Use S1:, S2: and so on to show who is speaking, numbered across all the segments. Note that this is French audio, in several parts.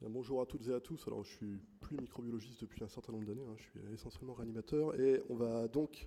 S1: Bien, bonjour à toutes et à tous. Alors, je suis plus microbiologiste depuis un certain nombre d'années, je suis essentiellement réanimateur et on va donc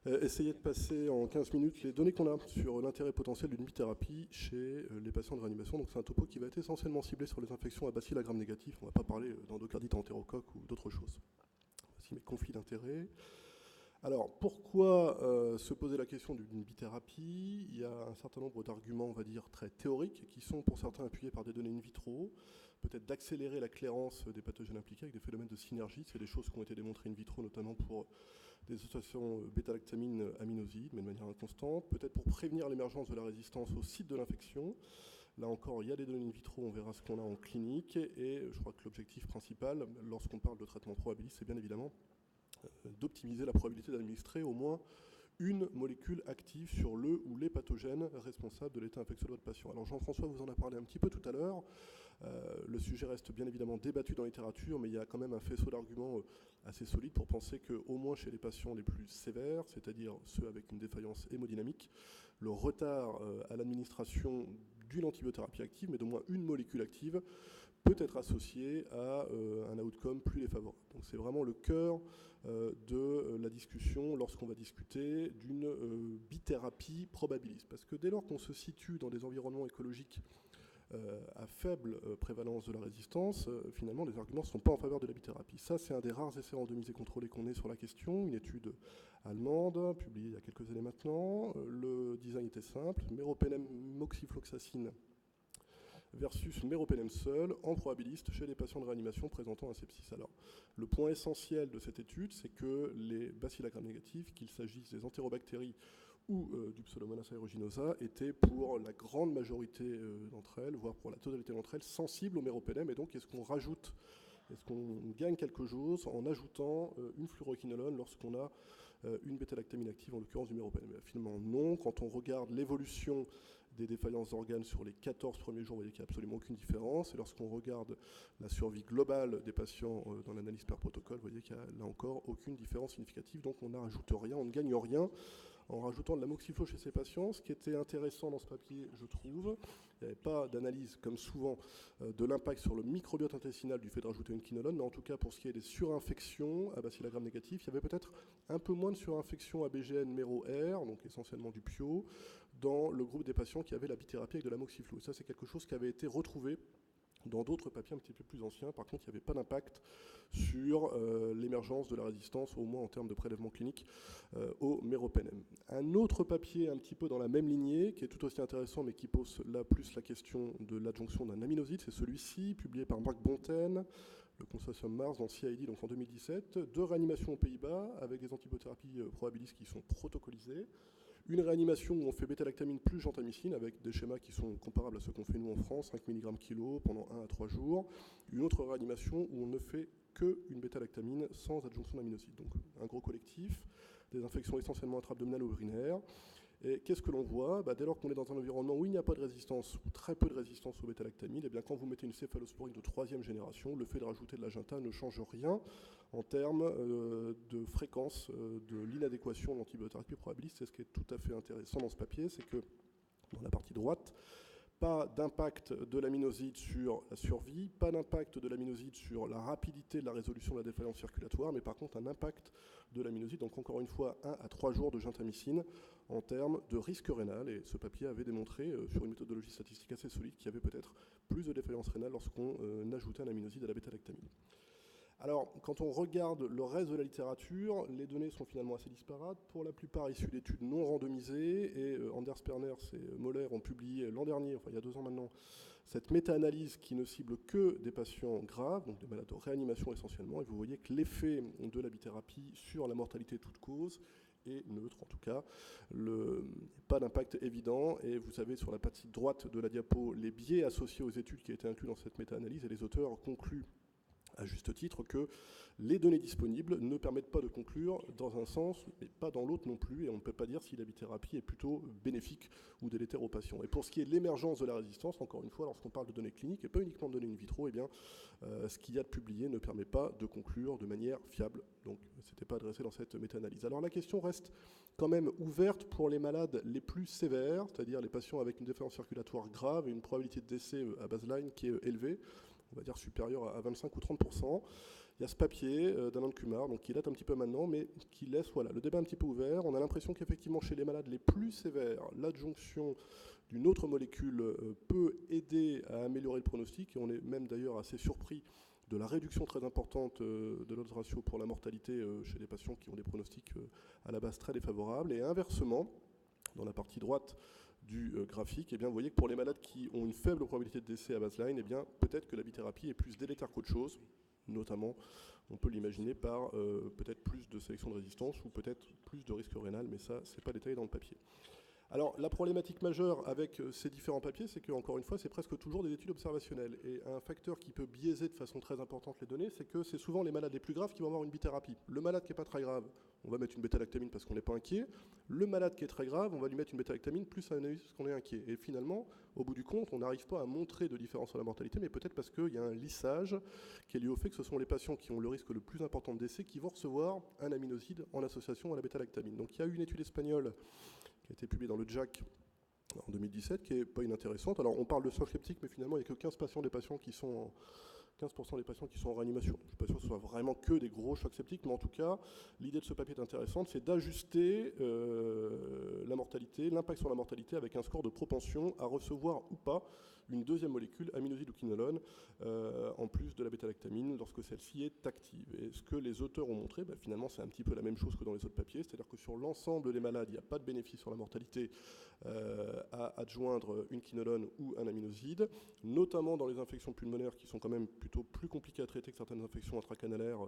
S1: essayer de passer en 15 minutes les données qu'on a sur l'intérêt potentiel d'une bithérapie chez les patients de réanimation. Donc, c'est un topo qui va être essentiellement ciblé sur les infections à bacilles à gram négatif. On ne va pas parler d'endocardite entérocoque ou d'autres choses. Voici mes conflits d'intérêts. Alors, pourquoi se poser la question d'une bithérapie? Il y a un certain nombre d'arguments, on va dire, très théoriques, qui sont pour certains appuyés par des données in vitro, peut-être d'accélérer la clairance des pathogènes impliqués avec des phénomènes de synergie. C'est des choses qui ont été démontrées in vitro, notamment pour des associations bêta-lactamine-aminoside, mais de manière inconstante, peut-être pour prévenir l'émergence de la résistance au site de l'infection. Là encore, il y a des données in vitro, on verra ce qu'on a en clinique, et je crois que l'objectif principal, lorsqu'on parle de traitement probabiliste, c'est bien évidemment d'optimiser la probabilité d'administrer au moins une molécule active sur le ou les pathogènes responsables de l'état infectieux de votre patient. Alors Jean-François vous en a parlé un petit peu tout à l'heure. Le sujet reste bien évidemment débattu dans la littérature, mais il y a quand même un faisceau d'arguments assez solide pour penser qu'au moins chez les patients les plus sévères, c'est-à-dire ceux avec une défaillance hémodynamique, le retard à l'administration d'une antibiothérapie active, mais d'au moins une molécule active, peut être associé à un outcome plus défavorable. Donc c'est vraiment le cœur de la discussion lorsqu'on va discuter d'une bithérapie probabiliste. Parce que dès lors qu'on se situe dans des environnements écologiques à faible prévalence de la résistance, finalement les arguments ne sont pas en faveur de la bithérapie. Ça, c'est un des rares essais randomisés contrôlés qu'on ait sur la question, une étude allemande, publiée il y a quelques années maintenant. Le design était simple, méropenem moxifloxacine versus méropenem seul en probabiliste chez les patients de réanimation présentant un sepsis. Alors, le point essentiel de cette étude, c'est que les bacilles à gram négatifs, qu'il s'agisse des entérobactéries ou du Pseudomonas aeruginosa, étaient pour la grande majorité d'entre elles, voire pour la totalité d'entre elles, sensibles au méropenem. Et donc, est-ce qu'on gagne quelque chose en ajoutant une fluoroquinolone lorsqu'on a une bêta-lactamine active, en l'occurrence du méropenem? Finalement, non. Quand on regarde l'évolution des défaillances d'organes sur les 14 premiers jours, vous voyez qu'il n'y a absolument aucune différence. Et lorsqu'on regarde la survie globale des patients dans l'analyse par protocole, vous voyez qu'il n'y a là encore aucune différence significative. Donc on n'ajoute rien, on ne gagne rien en rajoutant de la moxiflo chez ces patients. Ce qui était intéressant dans ce papier, je trouve, il n'y avait pas d'analyse, comme souvent, de l'impact sur le microbiote intestinal du fait de rajouter une quinolone, mais en tout cas pour ce qui est des surinfections à bacilles à gram négatif, il y avait peut-être un peu moins de surinfection à BGN méro-R, donc essentiellement du PIO, dans le groupe des patients qui avaient la bithérapie avec de la moxiflo. Ça, c'est quelque chose qui avait été retrouvé dans d'autres papiers un petit peu plus anciens. Par contre, il n'y avait pas d'impact sur l'émergence de la résistance, au moins en termes de prélèvement clinique, au méropenem. Un autre papier un petit peu dans la même lignée, qui est tout aussi intéressant, mais qui pose là plus la question de l'adjonction d'un aminoside, c'est celui-ci, publié par Marc Bonten, le consortium Mars dans CID, donc en 2017, de réanimation aux Pays-Bas, avec des antibiothéraphies probabilistes qui sont protocolisées. Une réanimation où on fait bêta-lactamine plus gentamicine avec des schémas qui sont comparables à ceux qu'on fait nous en France, 5 mg kg pendant 1 à 3 jours. Une autre réanimation où on ne fait qu'une bêta-lactamine sans adjonction d'aminocytes. Donc un gros collectif, des infections essentiellement intra-abdominales ou urinaires. Et qu'est-ce que l'on voit? Dès lors qu'on est dans un environnement où il n'y a pas de résistance, ou très peu de résistance au bêta-lactamine, et bien quand vous mettez une céphalosporine de 3e génération, le fait de rajouter de la ginta ne change rien en termes de fréquence de l'inadéquation de l'antibiothérapie probabiliste. C'est ce qui est tout à fait intéressant dans ce papier, c'est que dans la partie droite, pas d'impact de l'aminoside sur la survie, pas d'impact de l'aminoside sur la rapidité de la résolution de la défaillance circulatoire, mais par contre un impact de l'aminoside, donc encore une fois 1 à 3 jours de gentamicine en termes de risque rénal. Et ce papier avait démontré sur une méthodologie statistique assez solide qu'il y avait peut-être plus de défaillance rénale lorsqu'on ajoutait un aminoside à la bêta-lactamine. Alors, quand on regarde le reste de la littérature, les données sont finalement assez disparates, pour la plupart issues d'études non randomisées, et Anders Perners et Moller ont publié l'an dernier, enfin il y a 2 ans maintenant, cette méta-analyse qui ne cible que des patients graves, donc des malades de réanimation essentiellement, et vous voyez que l'effet de la bithérapie sur la mortalité toute cause est neutre, en tout cas, pas d'impact évident, et vous avez sur la partie droite de la diapo les biais associés aux études qui ont été inclus dans cette méta-analyse, et les auteurs concluent à juste titre que les données disponibles ne permettent pas de conclure dans un sens, mais pas dans l'autre non plus, et on ne peut pas dire si la bithérapie est plutôt bénéfique ou délétère aux patients. Et pour ce qui est de l'émergence de la résistance, encore une fois, lorsqu'on parle de données cliniques, et pas uniquement de données in vitro, eh bien, ce qu'il y a de publié ne permet pas de conclure de manière fiable. Donc, ce n'était pas adressé dans cette méta-analyse. Alors, la question reste quand même ouverte pour les malades les plus sévères, c'est-à-dire les patients avec une défaillance circulatoire grave et une probabilité de décès à baseline qui est élevée. on va dire supérieur à 25 ou 30%. Il y a ce papier d'Anand Kumar, donc qui date un petit peu maintenant, mais qui laisse le débat un petit peu ouvert. On a l'impression qu'effectivement, chez les malades les plus sévères, l'adjonction d'une autre molécule peut aider à améliorer le pronostic, et on est même d'ailleurs assez surpris de la réduction très importante de l'odds ratio pour la mortalité chez des patients qui ont des pronostics à la base très défavorables. Et inversement, dans la partie droite du graphique, eh bien, vous voyez que pour les malades qui ont une faible probabilité de décès à baseline, eh bien, peut-être que la bithérapie est plus délétère qu'autre chose. Notamment, on peut l'imaginer par peut-être plus de sélection de résistance ou peut-être plus de risque rénal, mais ça, c'est pas détaillé dans le papier. Alors, la problématique majeure avec ces différents papiers, c'est qu'encore une fois, c'est presque toujours des études observationnelles. Et un facteur qui peut biaiser de façon très importante les données, c'est que c'est souvent les malades les plus graves qui vont avoir une bithérapie. Le malade qui n'est pas très grave, on va mettre une bêta-lactamine parce qu'on n'est pas inquiet. Le malade qui est très grave, on va lui mettre une bêta-lactamine plus un analyse parce qu'on est inquiet. Et finalement, au bout du compte, on n'arrive pas à montrer de différence sur la mortalité, mais peut-être parce qu'il y a un lissage qui est lié au fait que ce sont les patients qui ont le risque le plus important de décès qui vont recevoir un aminoside en association à la bêta-lactamine. Donc il y a eu une étude espagnole qui a été publiée dans le JACC en 2017, qui n'est pas inintéressante. Alors on parle de choc septique, mais finalement il n'y a que 15% des patients qui sont 15% des patients qui sont en réanimation. Je ne suis pas sûr que ce soit vraiment que des gros chocs septiques, mais en tout cas, l'idée de ce papier est intéressante, c'est d'ajuster la mortalité, l'impact sur la mortalité avec un score de propension à recevoir ou pas une deuxième molécule, aminoside ou quinolone, en plus de la bêta-lactamine, lorsque celle-ci est active. Et ce que les auteurs ont montré, finalement, c'est un petit peu la même chose que dans les autres papiers, c'est-à-dire que sur l'ensemble des malades, il n'y a pas de bénéfice sur la mortalité à adjoindre une quinolone ou un aminoside, notamment dans les infections pulmonaires qui sont quand même plutôt plus compliquées à traiter que certaines infections intracanalaires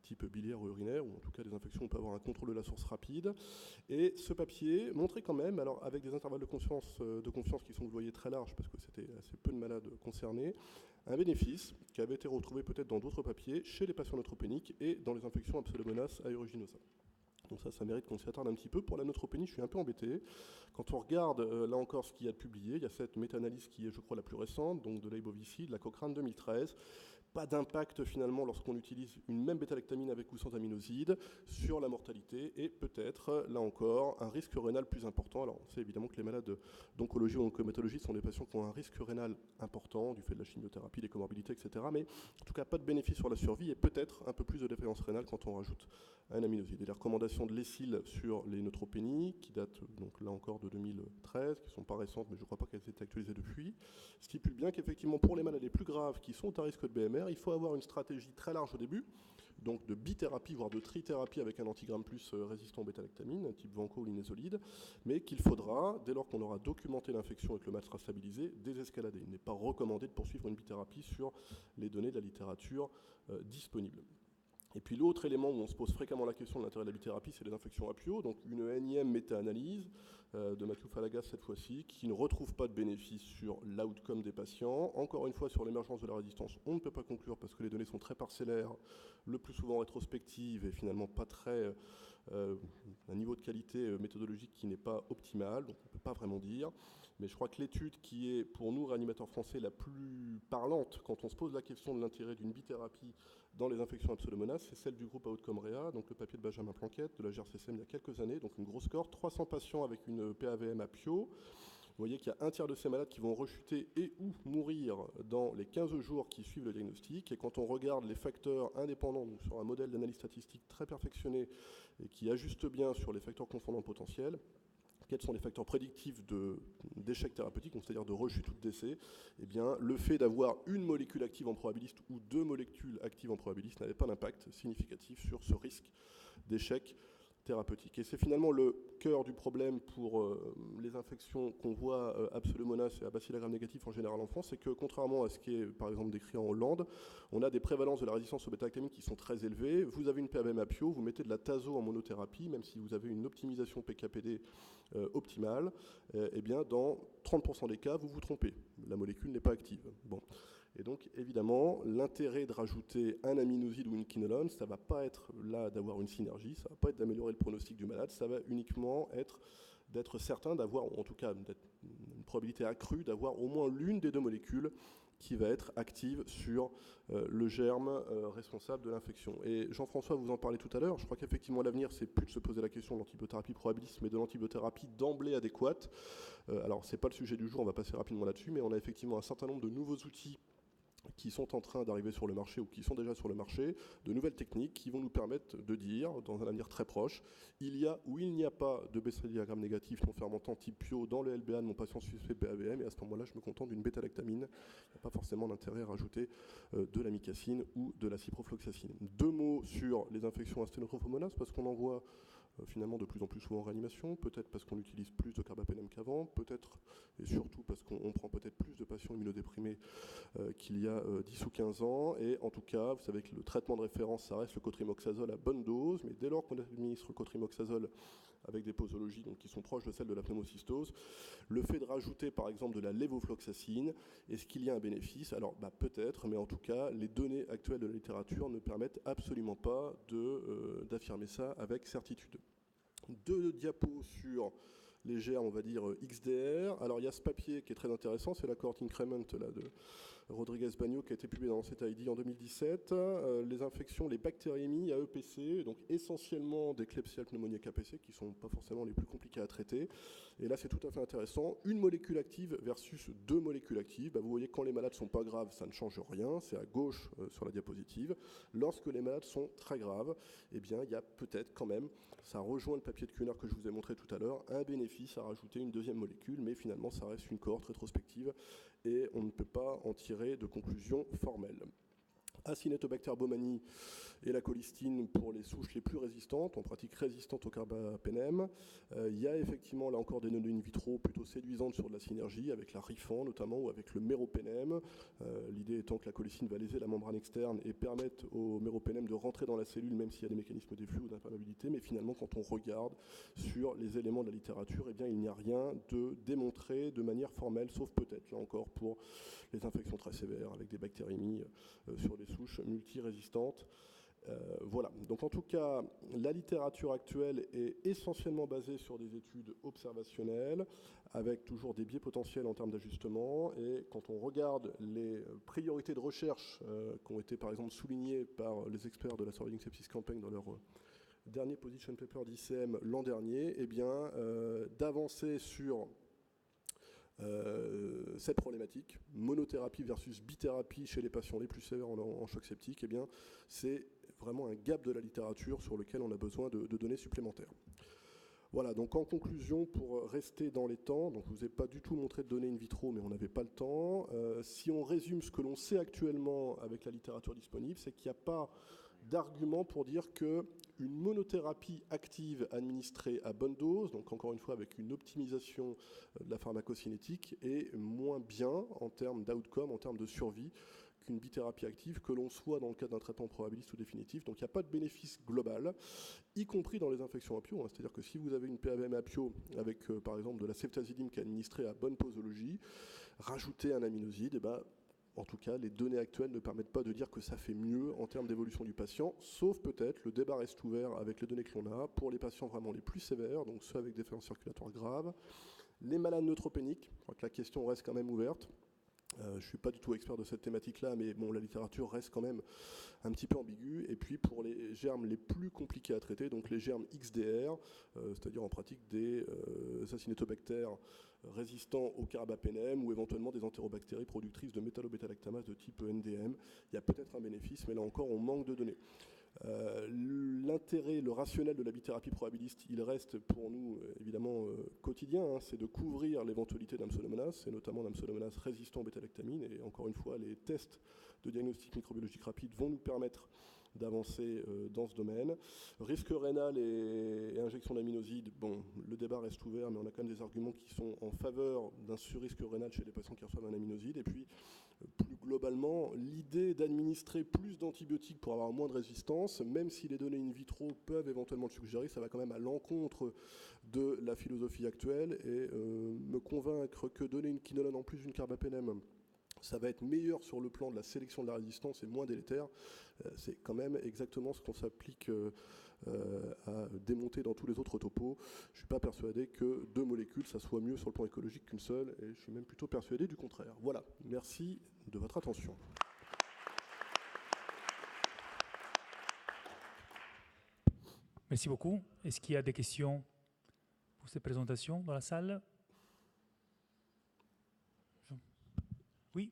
S1: type biliaire ou urinaire, ou en tout cas des infections où on peut avoir un contrôle de la source rapide. Et ce papier montrait quand même, alors avec des intervalles de confiance qui sont, vous voyez, très larges, parce que c'était assez peu de malades concernés, un bénéfice qui avait été retrouvé peut-être dans d'autres papiers chez les patients neutropéniques et dans les infections à Pseudomonas aeruginosa. Donc ça mérite qu'on s'y attarde un petit peu. Pour la neutropénie, je suis un peu embêté. Quand on regarde, là encore, ce qu'il y a de publié, il y a cette méta-analyse qui est, je crois, la plus récente, donc de l'Aibovici, de la Cochrane 2013. Pas d'impact, finalement, lorsqu'on utilise une même bêta-lactamine avec ou sans aminoside sur la mortalité et peut-être, là encore, un risque rénal plus important. Alors, on sait évidemment que les malades d'oncologie ou oncohématologie sont des patients qui ont un risque rénal important du fait de la chimiothérapie, des comorbidités, etc. Mais en tout cas, pas de bénéfice sur la survie et peut-être un peu plus de défaillance rénale quand on rajoute un aminoside. Et les recommandations de l'ESIL sur les neutropénies, qui datent donc là encore de 2013, qui ne sont pas récentes, mais je ne crois pas qu'elles aient été actualisées depuis, stipulent bien qu'effectivement, pour les malades les plus graves qui sont à risque de BMR, il faut avoir une stratégie très large au début, donc de bithérapie, voire de trithérapie avec un antigramme plus résistant aux bêta-lactamine, type vanco ou linésolide, mais qu'il faudra, dès lors qu'on aura documenté l'infection et que le mal sera stabilisé, désescalader. Il n'est pas recommandé de poursuivre une bithérapie sur les données de la littérature disponible. Et puis l'autre élément où on se pose fréquemment la question de l'intérêt de la bithérapie, c'est les infections apio, donc une énième méta-analyse de Mathieu Falagas cette fois-ci, qui ne retrouve pas de bénéfice sur l'outcome des patients. Encore une fois, sur l'émergence de la résistance, on ne peut pas conclure parce que les données sont très parcellaires, le plus souvent rétrospectives et finalement pas très... un niveau de qualité méthodologique qui n'est pas optimal, donc on ne peut pas vraiment dire. Mais je crois que l'étude qui est, pour nous, réanimateurs français, la plus parlante quand on se pose la question de l'intérêt d'une bithérapie dans les infections à Pseudomonas, c'est celle du groupe Outcome Réa, donc le papier de Benjamin Planquette, de la GRCSM il y a quelques années, donc une grosse cohorte, 300 patients avec une PAVM apio. Vous voyez qu'il y a un tiers de ces malades qui vont rechuter et ou mourir dans les 15 jours qui suivent le diagnostic. Et quand on regarde les facteurs indépendants, donc sur un modèle d'analyse statistique très perfectionné et qui ajuste bien sur les facteurs confondants potentiels, quels sont les facteurs prédictifs d'échec thérapeutique, c'est-à-dire de rechute ou de décès, eh bien, le fait d'avoir une molécule active en probabiliste ou deux molécules actives en probabiliste n'avait pas d'impact significatif sur ce risque d'échec thérapeutique. Et c'est finalement le cœur du problème pour les infections qu'on voit à Pseudomonas et à Bacillus gram négatif en général en France, c'est que contrairement à ce qui est par exemple décrit en Hollande, on a des prévalences de la résistance au bêta-lactamine qui sont très élevées. Vous avez une PAVM apio, vous mettez de la tazo en monothérapie, même si vous avez une optimisation PKPD optimale, eh bien dans 30% des cas, vous vous trompez. La molécule n'est pas active. Bon. Et donc, évidemment, l'intérêt de rajouter un aminoside ou une quinolone, ça ne va pas être là d'avoir une synergie, ça ne va pas être d'améliorer le pronostic du malade, ça va uniquement être d'être certain d'avoir, ou en tout cas une probabilité accrue d'avoir au moins l'une des deux molécules qui va être active sur le germe responsable de l'infection. Et Jean-François vous en parlait tout à l'heure, je crois qu'effectivement l'avenir, c'est plus de se poser la question de l'antibiothérapie probabiliste, mais de l'antibiothérapie d'emblée adéquate. Alors, ce n'est pas le sujet du jour, on va passer rapidement là-dessus, mais on a effectivement un certain nombre de nouveaux outils qui sont en train d'arriver sur le marché ou qui sont déjà sur le marché, de nouvelles techniques qui vont nous permettre de dire, dans un avenir très proche, il y a ou il n'y a pas de bêta-diagramme négatif non fermentant type PIO dans le LBA de mon patient suspect PABM, et à ce moment-là, je me contente d'une bêta-lactamine. Il n'y a pas forcément d'intérêt à rajouter de l'amicacine ou de la ciprofloxacine. 2 mots sur les infections à sténotrophomonas, parce qu'on en voit finalement de plus en plus souvent en réanimation, peut-être parce qu'on utilise plus de carbapénème qu'avant, peut-être et surtout parce qu'on prend peut-être plus de patients immunodéprimés qu'il y a 10 ou 15 ans, et en tout cas, vous savez que le traitement de référence, ça reste le cotrimoxazole à bonne dose, mais dès lors qu'on administre le cotrimoxazole avec des posologies donc, qui sont proches de celles de la pneumocystose, le fait de rajouter par exemple de la lévofloxacine, est-ce qu'il y a un bénéfice? Alors peut-être, mais en tout cas, les données actuelles de la littérature ne permettent absolument pas d'affirmer ça avec certitude. 2 diapos sur les germes, on va dire XDR. Alors il y a ce papier qui est très intéressant, c'est la cohort increment là, de Rodriguez-Bagno qui a été publié dans Lancet ID en 2017. Les infections, les bactériémies à EPC, donc essentiellement des Klebsiella pneumoniae APC qui ne sont pas forcément les plus compliqués à traiter. Et là c'est tout à fait intéressant. Une molécule active versus 2 molécules actives. Vous voyez quand les malades ne sont pas graves, ça ne change rien. C'est à gauche sur la diapositive. Lorsque les malades sont très graves, eh bien il y a peut-être quand même, ça rejoint le papier de Kuhner que je vous ai montré tout à l'heure, un bénéfice à rajouter une 2e molécule, mais finalement ça reste une cohorte rétrospective et on ne peut pas en tirer de conclusion formelle. Acinetobacter baumannii et la colistine pour les souches les plus résistantes, en pratique résistantes au carbapénème. Il y a effectivement là encore des données in vitro plutôt séduisantes sur de la synergie avec la Rifan notamment ou avec le méropénème. L'idée étant que la colistine va léser la membrane externe et permettre au méropénème de rentrer dans la cellule même s'il y a des mécanismes d'efflux ou d'imperméabilité, mais finalement quand on regarde sur les éléments de la littérature, eh bien, il n'y a rien de démontré de manière formelle, sauf peut-être là encore pour les infections très sévères avec des bactériémies sur des souches multirésistantes. Voilà, donc en tout cas, la littérature actuelle est essentiellement basée sur des études observationnelles, avec toujours des biais potentiels en termes d'ajustement, et quand on regarde les priorités de recherche qui ont été par exemple soulignées par les experts de la Surviving Sepsis Campaign dans leur dernier position paper d'ICM l'an dernier, eh bien, d'avancer sur cette problématique, monothérapie versus bithérapie chez les patients les plus sévères en choc septique, eh bien, c'est vraiment un gap de la littérature sur lequel on a besoin de données supplémentaires. Voilà, donc en conclusion, pour rester dans les temps, donc je ne vous ai pas du tout montré de données in vitro, mais on n'avait pas le temps. Si on résume ce que l'on sait actuellement avec la littérature disponible, c'est qu'il n'y a pas d'argument pour dire qu'une monothérapie active administrée à bonne dose, donc encore une fois avec une optimisation de la pharmacocinétique, est moins bien en termes d'outcome, en termes de survie, qu'une bithérapie active, que l'on soit dans le cadre d'un traitement probabiliste ou définitif. Donc il n'y a pas de bénéfice global, y compris dans les infections à PIO. C'est-à-dire que si vous avez une PABM à PIO avec par exemple de la ceftazidime qui est administrée à bonne posologie, rajouter un aminoside, eh ben, en tout cas, les données actuelles ne permettent pas de dire que ça fait mieux en termes d'évolution du patient, sauf peut-être, le débat reste ouvert avec les données que l'on a, pour les patients vraiment les plus sévères, donc ceux avec des défaillances circulatoires graves, les malades neutropéniques, je crois que la question reste quand même ouverte. Je ne suis pas du tout expert de cette thématique-là, mais bon, la littérature reste quand même un petit peu ambiguë. Et puis pour les germes les plus compliqués à traiter, donc les germes XDR, c'est-à-dire en pratique des acinetobactères résistants au carbapénème ou éventuellement des entérobactéries productrices de métallobêta-lactamase de type NDM, il y a peut-être un bénéfice, mais là encore, on manque de données. L'intérêt, le rationnel de la bithérapie probabiliste, il reste pour nous évidemment quotidien, hein, c'est de couvrir l'éventualité d'un pseudomonas, et notamment d'un pseudomonas résistant au bêta-lactamine, et encore une fois, les tests de diagnostic microbiologique rapide vont nous permettre d'avancer dans ce domaine. Risque rénal et injection d'aminosides, bon, le débat reste ouvert, mais on a quand même des arguments qui sont en faveur d'un surrisque rénal chez les patients qui reçoivent un aminoside, et puis plus globalement, l'idée d'administrer plus d'antibiotiques pour avoir moins de résistance, même si les données in vitro peuvent éventuellement le suggérer, ça va quand même à l'encontre de la philosophie actuelle, et me convaincre que donner une quinolone en plus d'une carbapénème, ça va être meilleur sur le plan de la sélection de la résistance et moins délétère, c'est quand même exactement ce qu'on s'applique à démonter dans tous les autres topos. Je ne suis pas persuadé que 2 molécules, ça soit mieux sur le plan écologique qu'une seule, et je suis même plutôt persuadé du contraire. Voilà, merci de votre attention.
S2: Merci beaucoup. Est-ce qu'il y a des questions pour cette présentation dans la salle? Oui.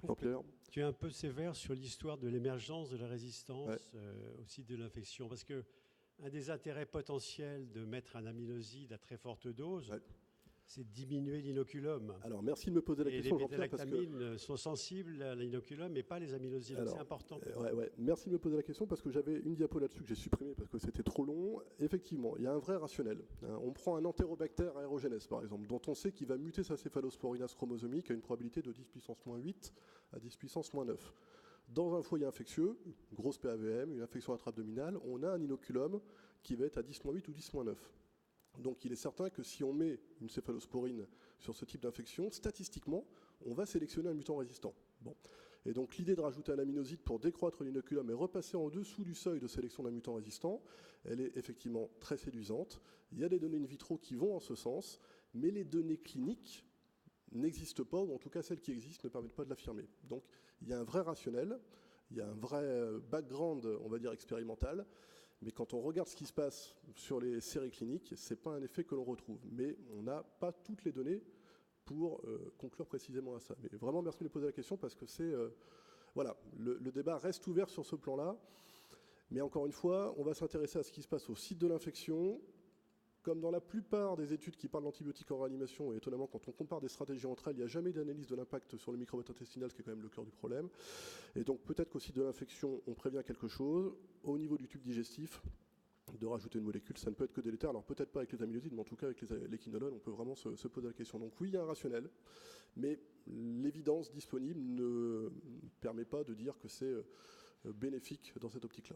S1: Jean-Pierre,
S3: tu es un peu sévère sur l'histoire de l'émergence de la résistance,
S1: Ouais.
S3: aussi de l'infection. Parce que un des intérêts potentiels de mettre un aminoside à très forte dose,
S1: Ouais.
S3: c'est de diminuer l'inoculum.
S1: Alors, merci de me poser la
S3: Et les
S1: question, Jean-Pierre, parce que...
S3: bêta-lactamines sont sensibles à l'inoculum, mais pas les aminosides. Donc,
S1: Alors,
S3: c'est important.
S1: ouais. Merci de me poser la question parce que j'avais une diapo là-dessus que j'ai supprimée parce que c'était trop long. Effectivement, il y a un vrai rationnel. On prend un entérobactère aérogénèse, par exemple, dont on sait qu'il va muter sa céphalosporinase chromosomique à une probabilité de 10 puissance moins 8 à 10 puissance moins 9. Dans un foyer infectieux, grosse PAVM, une infection intra-abdominale, on a un inoculum qui va être à 10-8 ou 10-9. Donc il est certain que si on met une céphalosporine sur ce type d'infection, statistiquement, on va sélectionner un mutant résistant. Bon. Et donc l'idée de rajouter un aminoside pour décroître l'inoculum et repasser en dessous du seuil de sélection d'un mutant résistant, elle est effectivement très séduisante. Il y a des données in vitro qui vont en ce sens, mais les données cliniques n'existent pas, ou en tout cas celles qui existent ne permettent pas de l'affirmer. Donc il y a un vrai rationnel, il y a un vrai background, on va dire, expérimental. Mais quand on regarde ce qui se passe sur les séries cliniques, ce n'est pas un effet que l'on retrouve. Mais on n'a pas toutes les données pour conclure précisément à ça. Mais vraiment, merci de me poser la question parce que c'est... voilà, le débat reste ouvert sur ce plan-là. Mais encore une fois, on va s'intéresser à ce qui se passe au site de l'infection. Comme dans la plupart des études qui parlent d'antibiotiques en réanimation, et étonnamment, quand on compare des stratégies entre elles, il n'y a jamais d'analyse de l'impact sur le microbiote intestinal, ce qui est quand même le cœur du problème. Et donc peut-être qu'au site de l'infection, on prévient quelque chose. Au niveau du tube digestif, de rajouter une molécule, ça ne peut être que délétère. Alors peut-être pas avec les aminosides, mais en tout cas avec les quinolones, on peut vraiment se poser la question. Donc oui, il y a un rationnel, mais l'évidence disponible ne permet pas de dire que c'est bénéfique dans cette optique-là.